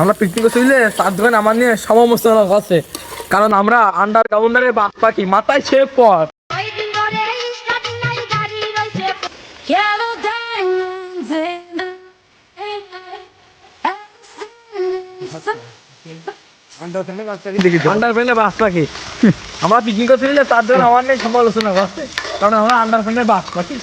আমরা পিকনিক চলে 4 জন আমার নিয়ে সমালোচনা আছে, কারণ আমরা আন্ডারগ্রাউন্ডারের বাদ পাখি, মাথায় ছেপ পর। আন্ডারগ্রাউন্ডের বাদ পাখি আমরা পিকনিক চলে 4 জন আমার নিয়ে সমালোচনা করছে, কারণ আমরা আন্ডারগ্রাউন্ডের বাদ পাখি।